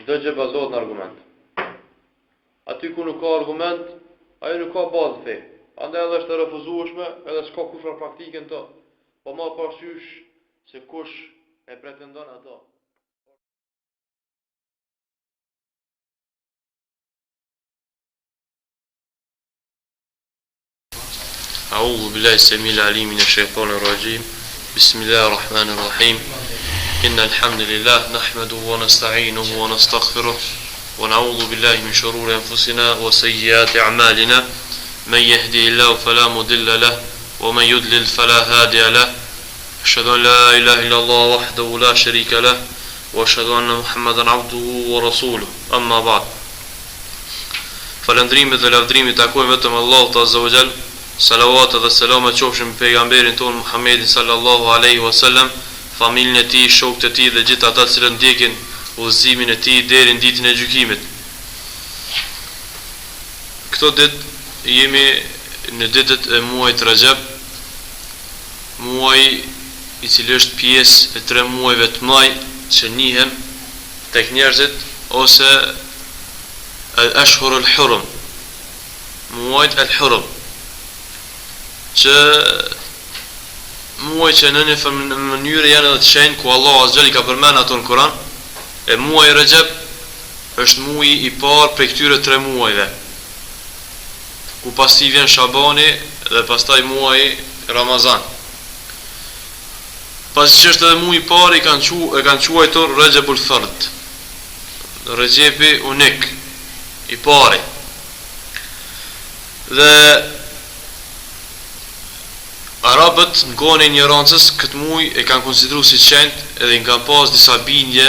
çdo gjë bazohet në argument. Aty ku nuk ka argument, ajo nuk ka bazë fe. Andaj edhe është e refuzueshme, edhe s'ka kush në praktikën të. Po ma parasysh se kush e pretendon ato. أعوذ بالله السميع العليم من الشيطان الرجيم بسم الله الرحمن الرحيم إن الحمد لله نحمده ونستعينه ونستغفره ونعوذ بالله من شرور أنفسنا وسيئات أعمالنا من يهدي الله فلا مضل له ومن يضلل فلا هادي له أشهد أن لا إله إلا الله وحده لا شريك له وأشهد أن محمدا عبده ورسوله أما بعد falëndrimet dhe lavdrimet takojnë vetëm Allahut Azza wa Jall. Salavat dhe selamet qofshin për pejgamberin ton Muhammedin sallallahu alaihi wasallam, familjen e tij, shokët e tij dhe gjithë ata që ndjekin udhëzimin e tij deri në ditën e gjykimit. Këto ditë jemi në ditët e muajit Rajab, muaji i cili është pjesë e 3 muajve të maj që njihen tek njerëzit ose al-ashhur al-hurum, muajt al-hurum, që muaj që në një mënyrë janë edhe të shenjtë ku Allah Azza wa Jalla ka përmendur ato në Kur'an. E muaji Rajab është muaji i parë prej këtyre 3 muajve, ku pasi vjen Shabani dhe pastaj muaji Ramazan. Pasi që është edhe muaji i parë e kanë quajtur Rajabul Fard, Rajabi unik, i pari. Dhe Arabët në kohën e ignorancës këtë muaj e kanë konsideruar si shenjtë edhe i kanë pas disa bindje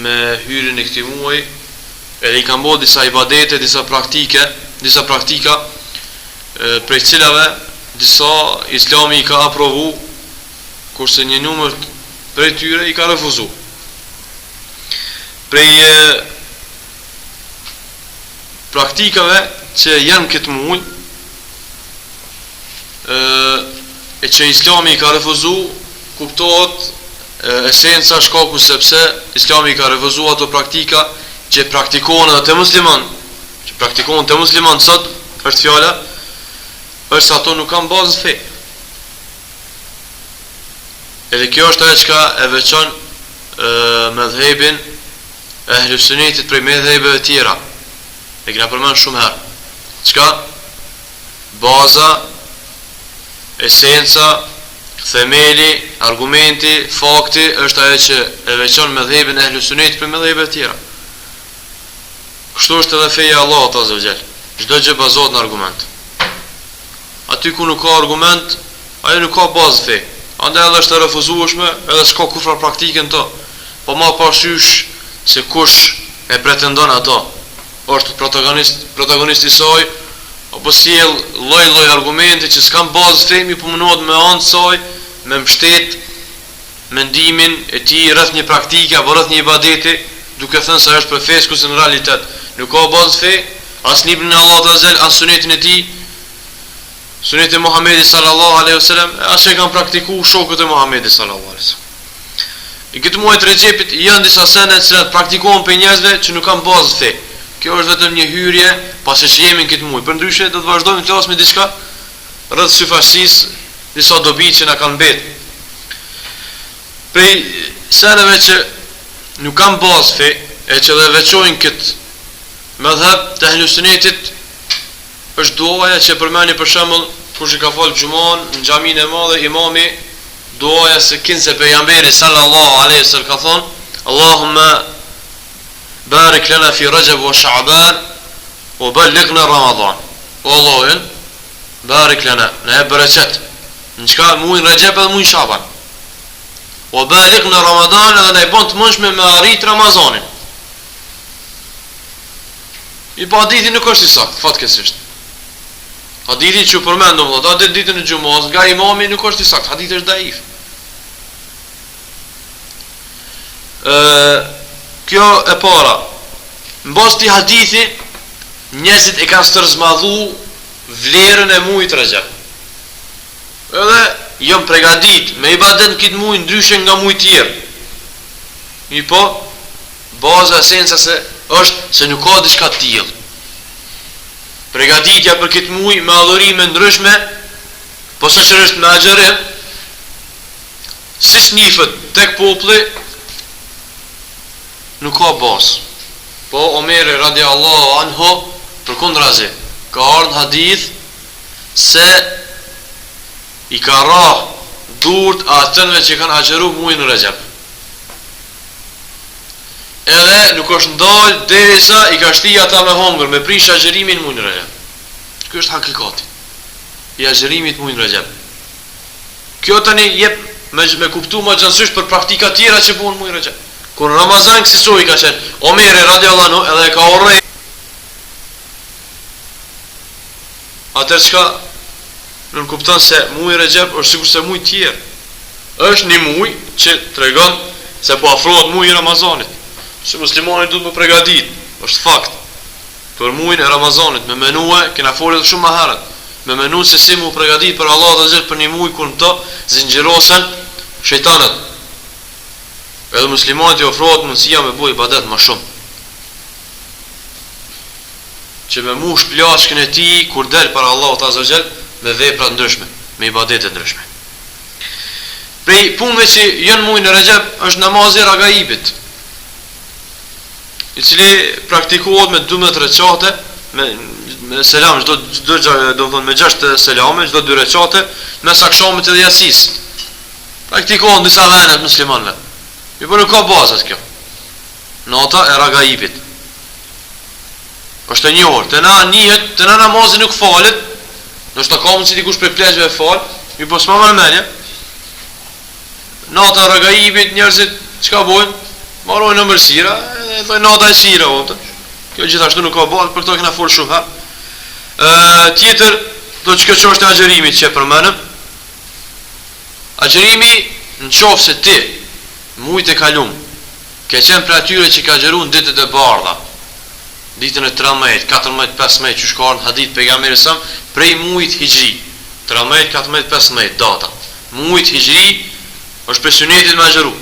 me hyrjen e këtij muaji, edhe i kanë bërë disa ibadete, disa praktika prej cilave disa Islami i ka aprovu, kurse një numër prej tyre i ka refuzu. Prej praktikave që janë këtë muaj e që Islami i ka refuzu, kuptohet esenca shkaku sepse Islami i ka refuzu ato praktika që praktikohen edhe te musliman, sot është fjala është se ato nuk kanë bazë fe. Edhe kjo është ajo që e veçon medhhebin e Ahlus Sunnetit prej medhhebeve tjera. E kena përmend shumë herë. Çka? Baza, esenca, themeli, argumenti, fakti është ajo që e veçon medhhebin e Ahlus Sunnetit për medhhebe të tjera. Kështu është edhe feja e Allahut Azza wa Jall. Çdo gjë bazohet në argument. Aty ku nuk ka argument, ajo nuk ka bazë fe. Andaj edhe është e refuzueshme, edhe s'ka kufra praktikën to. Po ma parasysh se kush e pretendon ato është protagonisti i saj, apo sjell lloj argumente që s'kan bazë themi, po mundohet me anë të saj me mbështet mendimin e tij rreth një praktike apo rreth një ibadeti, duke thënë se është për fesë, kurse në realitet nuk ka bazë fe, as librin e Allahut Azza, as sunetin e tij, sunetin e Muhamedit sallallahu alaihi wasallam, as e kanë praktikuar shokët e Muhamedit sallallahu alaihi wasallam. I këtë muaj të Rexhepit janë disa sene që praktikohen për njerëzve që nuk kanë bazë fe. Kjo është vetëm një hyrje pasi që jemi në këtë muaj. Përndryshe do të vazhdojmë të flasim me diçka rreth syfaqësisë, disa dobi që na kanë mbetë. Prej seneve që nuk kanë bazë fe, e që dhe veçojnë këtë mëdhëb të Ahlus Sunnetit, është duaja që përmeni për shembull kush i ka falë xhumon në xhaminë e madhe, imami duaja se kinse pejgamberi sallallahu alaihi wasallam ka thonë: Allahumma barik lana fi Rajab wa Sha'ban wa ballighna Ramadan. O Allahun, barik lana, na e bereqet në çka muajin Rajab dhe muajin Sha'ban. Wa ballighna Ramadan, edhe na i bën të mundshme me arrit Ramazanin. I pa hadithi nuk është i saktë, fatkeqësisht. Hadithi që përmendëm atë ditën e xumos nga imami nuk është i saktë, hadithi është daif. Kjo e para. Mbas ti hadithi, njerëzit e kanë stërzmadhu vlerën e muajit Rajab. Edhe jam përgatit me ibadet në këtë muaj ndryshe nga muaj tjerë. Mi po, baza esenca është se nuk ka diçka të tillë. Përgatitja për këtë muaj me adhurime ndryshme, posaçërisht me agjërim, si snifët tek populli, nuk ka bazë. Po Omeri radiallahu anhu përkundrazi ka ardhur hadith se i ka rah durt atënve që kanë agjëruar muajin Rajab. Edhe nuk është ndalë derisa i ka shti ata me hongër, me prish agjërimin muajin Rajab. Ky është hakikati i agjërimit muajin Rajab. Kjo tani jep me kuptu më gjënësysht për praktika tjera që buon muajin Rajab. Kur Ramazan kësisoj ka qenë Omeri radiallahu anhu edhe ka urrej atër çka nuk kupton se muaji Rajab është sikur se muaj tjerë. Është një muaj që tregon se po afrohet muaji i Ramazanit. Se muslimani duhet më përgatit, është fakt. Për muajin e Ramazanit, me menue, kena folur shumë më herët. Me menu se si mu përgatit për Allah dhe gjithë për një muaj kur në të zinxhirosen shejtanët. Edhe muslimanit i ofrohet mundësia me bëj ibadet më shumë. Që me mush plashkën e tij kur del para Allahut azza xal me vepra ndryshme, me ibadete ndryshme. Prej punëve që janë muajin e Rajab është namazi ragaibit, i cili praktikohet me 12 recate, me selam, do të thonë me 6 selame, çdo 2 recate, mes akşamit edhe yasis. Praktikohet në disa vende të muslimanëve. Po nuk ka bazë kjo. Nota e ragaibit. Është e njohur, të na njihet, të na namazi nuk falet, ndoshta ka mundsi dikush për plazhve fal, mi po s'ma marr mendje. Nota e ragaibit njerëzit çka bojnë? Marrojnë në mërsira, e thojnë nota e sira, ota. Kjo gjithashtu nuk ka bazë, për to kena fol shumë. Tjetër, do të kjo është agjërimit që e përmendëm. Agjërimi nëse ti muajt e kalum, ke qenë për atyre që ka agjëruar ditët e bardha, ditën e 13, 14, 15 që shkon hadith pejgamberit sa prej muajit hijri. 13, 14, 15 data. Muajit hijri është për sunetin me agjëru.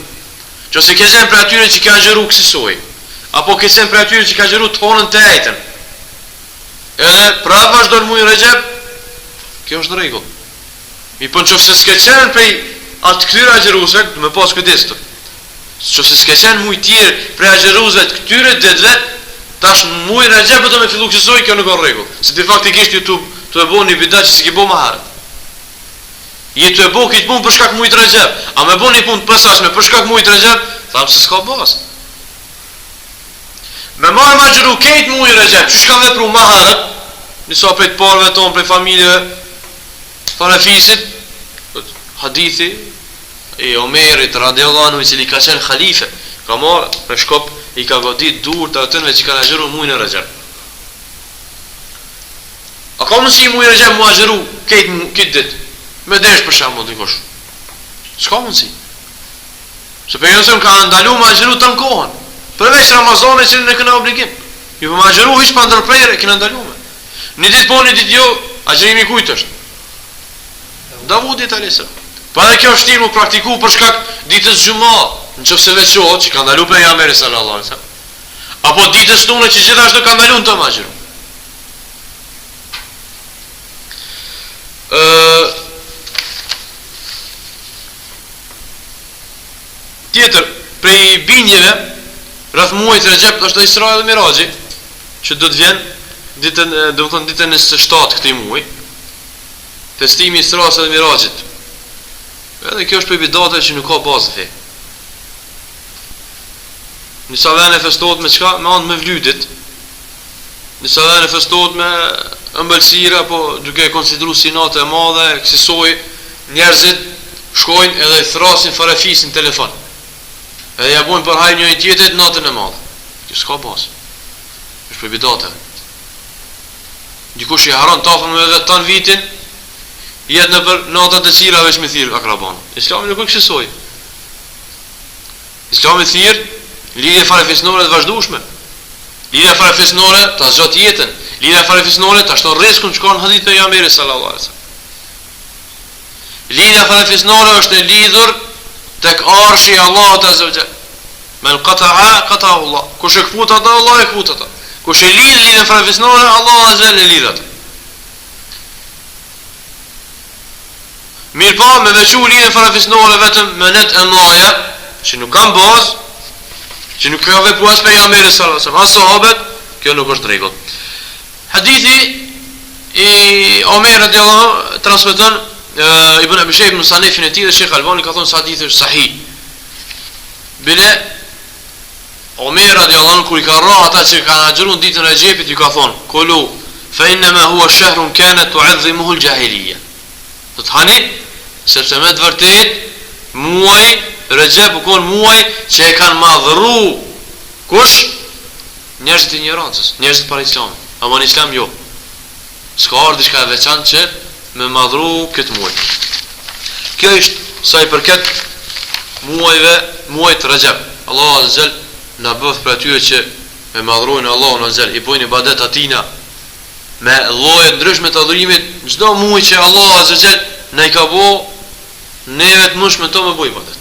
Qose ke qenë për atyre që ka agjëruar kësaj, apo ke qenë për atyre që ka agjëruar tonën të ejtën, edhe prapë vazhdon muaji Rajab, kjo është në rregull. Mi po nëse s'ke qenë prej atë këtyre agjëruesve, do më pas kujdes këtu. Nëse s'ke qenë muaj tjerë prej agjëruesve të këtyre ditëve, tash muaji Rajab do të fillu kësaj, kjo nuk ka rregull. Se de faktikisht YouTube të e bëni video që s'ke bë më herët. Je të e bo këtë punë për shkak muajit Rajab, a me bo një punë të pësashme për shkak muajit Rajab, thamë se s'ka bazë. Me marë ma gjëru këtë muajit Rajab, që shka vepru ma herët, njësa prej të parëve tonë, prej familjeve, farafisit, hadithi, e Omerit, radiallahu anhu, i cili ka qenë khalife, ka marë me shkop, i ka godit dur të atënve që ka në gjëru muajin e Rajab. A ka mësi muajit Rajab mu a gjëru këtë ditë? Me desh për shembull dikush. S'ka mundsi. Se pejgamberi ka ndaluar me agjëru të kohën. Përveç Ramazanit që ne kemi obligim. Ju po agjëru hiç pa ndërprerje, kemi ndaluar. Një ditë po, një ditë jo, agjërimi kujt është? Davudit alayhis salam. Pa dhe kjo është mu praktiku për shkak ditës xumë, nëse veçohet që ka ndaluar pejgamberi sallallahu alaihi wasallam. Apo ditës tonë që gjithashtu ka ndaluar të agjëru. Tjetër, prej bindjeve rreth muajit Rajab është Isra dhe Miraxhi, që do të vjen ditën, do të thonë ditën e 7 këtij muaji, festimi i Isras dhe Miraxhit. Edhe kjo është për bidate që nuk ka bazë fe. Nisa vene festohet me çka? Me anë me vlydit. Nisa vene festohet me ëmbëlsira, apo duke konsideruar si natë e madhe, kësaj njerëzit shkojnë edhe i thrasin farafisin telefon. Edhe ja bojnë për hajë njëri tjetrit natën e madhe. Kjo s'ka bazë. Është për bidate. Dikush i haron tafën me vetë tan vitin, jetë në për natat e qira veç me thirr akraban. Islami nuk është kësaj. Islami thirr lidhje farefisnore të vazhdueshme. Lidhja farefisnore ta zgjat jetën. Lidhja farefisnore ta shton rrezikun që ka në hadith pejgamberit sallallahu alaihi wasallam. Lidhja farefisnore është e lidhur tek arshi i Allahut azza wa jall. Men qata'a qata'ahu Allah. Kush e kput ata, Allah e kput ata. Kush e lidhën farefisnore, Allah azza e lidh ata. Mirë pa, me veçu lidhën farefisnore vetëm me net e maja, që nuk kanë bazë, që nuk ka vepruar as pejgamberi sallallahu alaihi wasallam, as sahabët, kjo nuk është rregull. Hadithi i Omer radiallahu anhu transmeton Ibn Abi Shayb në sanefin e tij dhe Sheikh Albani ka thonë se hadithi është sahih. Bile Omer radiallahu anhu kur i ka rënë ata që kanë agjëruar ditën e Xhepit i ka thonë: "Kulu fa inma huwa shahrun kanat tu'azzimuhu al-jahiliyya." Do të hani sepse me të vërtet muaj Rexhep u kon muaj që e kanë madhëruar kush? Njerëzit e ignorancës, njerëzit para Islamit. Ama në Islam jo. S'ka ardhur diçka e veçantë që me madhru këtë muaj. Kjo është sa i përket muajt Rajab. Allah azza jall na bëf për atyre që me madhrojnë Allahun azza jall, i bojnë ibadet atina me lloje ndryshme të adhurimit, çdo muaj që Allah azza jall na i ka bëu neve të mundshme to me boj ibadet.